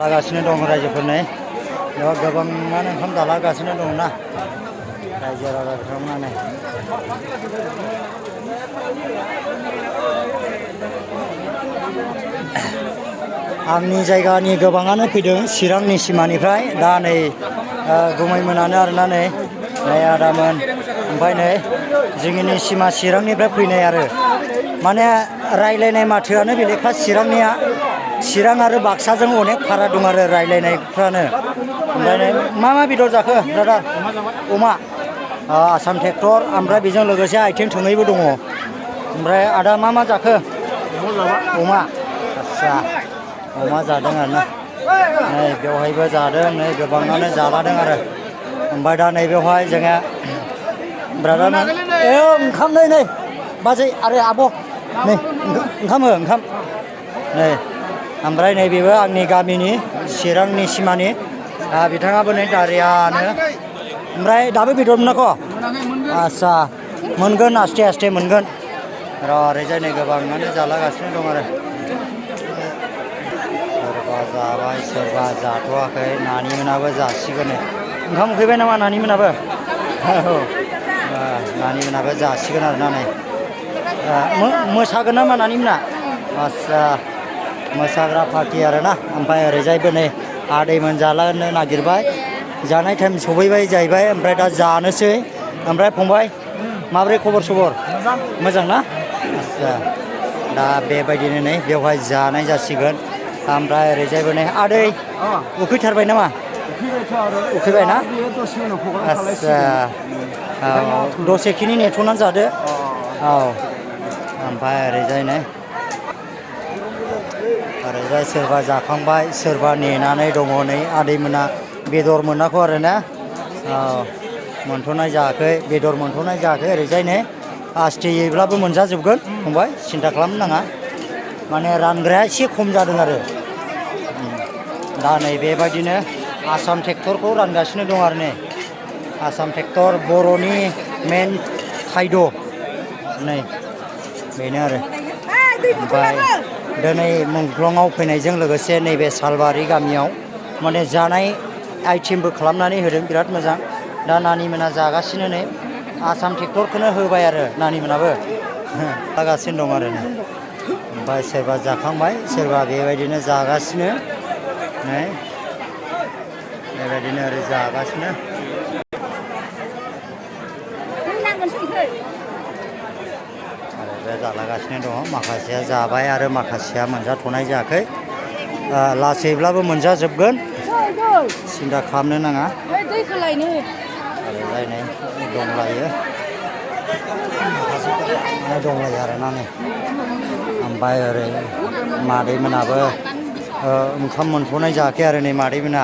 जागासिनो दं रायजोफोरनि बेयाव गोबाङानो ओंखाम जालागासिनो दंना रायजो राजाफ्रानो आंनि जायगानि गोबाङानो फैदों चिरांनि सिमानिफ्राय दा नै गुमैमोनानो आरोना नै आदामोन ओमफ्राय नै जोंनि सिमा चिरांनिफ्राय फैनाय आरो माने रायलायनाय माथोआनो बेलेखा चिरांनिया चिरां आरो बाक्साजों अनेक फाराग दं आरो रायलायनायफ्रानो ओमफ्राय मा बेदर जाखो दादा अमा आसाम ट्रेक्टर ओमफ्राय बेजों लोगोसे आथिं थोंनैबो दङ ओमफ्राय आदा मा जाखो अमा आस्सा अमा जादों आरोना नै बेवहायबो जादों नै गोबाङानो जालादों आरो ओमफ्राय दा नैबेवहाय जोङो ब्रादार ओंखाम नै बाजै आरो आब' नै ओंखाम नै ओमफ्राय नैबेबो आंनि गामिनि चिरांनि सिमानि बिथाङाबो नै दारियानो ओमफ्राय दाबो बेदर मोनाखै आस्सा मोनगोन आस्ते मोनगोन र' ओरैजाय नै गोबाङानो जालागासिनो दं आरो सोरबा जाबाय सोरबा जाथ'वाखै नानिमोनाबो जासिगोन ओंखाम उखैबाय नामा नानिमोनाबो नानिमोनाबो जासिगोन आरोना नै मोसागोन नामा नानिमोना आस्सा मोसाग्रा पार्टि आरोना ओमफ्राय ओरैजायबो नै आदैमोन जालानो नागिरबाय जानाय टाइम सफैबाय जाहैबाय ओमफ्राय दा जानोसै ओमफ्राय फंबाय माबोरै खबर सबर मोजां ना आस्सा दा बेबायदिनो नै बेवहाय जानाय जासिगोन ओमफ्राय ओरैजायबो नै आदै उखैथारबाय नामा उखैबाय ना आस्सा दसेखिनि नेथ'नानै जादो औ ओमफ्राय ओरैजाय नै ओरैजाय सोरबा जाखांबाय सोरबा नेनानै दङ नै आदैमोना बेदर मोनाखै आरो ना मोनथ'नाय जायाखै बेदर मोनथ'नाय जायाखै ओरैजाय नै आस्टेयैब्लाबो मोनजाजोबगोन फंबाय सिन्था खालामनो नाङा माने रानग्राया एसे खम जादों आरो दा नै बेबायदिनो आसाम ट्रेक्टरखौ रानगासिनो दं आरो नै आसाम ट्रेक्टर बर'नि मेन खायद' नै बेनो आरो ओमफ्राय दिनै मुंख्लंआव फैनायजों लोगोसे नैबे सालबारि गामियाव माने जानाय आइटेमबो खालामनानै होदों बिराद मोजां दा नानिमोना जागासिनो नै आसाम ट्रेक्टरखौनो होबाय आरो नानिमोनाबो जागासिनो दं आरो नै ओमफ्राय सोरबा जाखांबाय सोरबा बेबायदिनो जागासिनो नै बेबायदिनो ओरै जागासिनो जालागासिनो दङ माखासेया जाबाय आरो माखासेया मोनजाथ'नाय जायाखै लासैब्लाबो मोनजाजोबगोन सिन्था खालामनो नाङा ओरैजाय नै दंलायो आरोना नै ओमफ्राय ओरै मादैमोनाबो ओंखाम मोनथ'नाय जायाखै आरो नै मादैमोना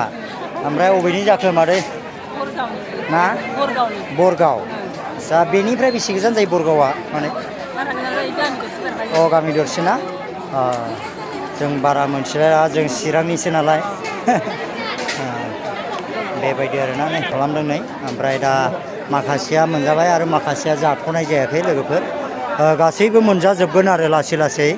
ओमफ्राय अबेनि जाखो मादै ना बरगाव आस्सा बेनिफ्राय बेसे गोजान जायो बरगावआ माने गामि दरसेना जों बारा मोनथिला जों चिरांनिसो नालाय बेबायदि आरोना नै खालामदों नै ओमफ्राय दा माखासेया मोनजाबाय आरो माखासेया जाथ'नाय जायाखै लोगोफोर गासैबो मोनजाजोबगोन आरो लासै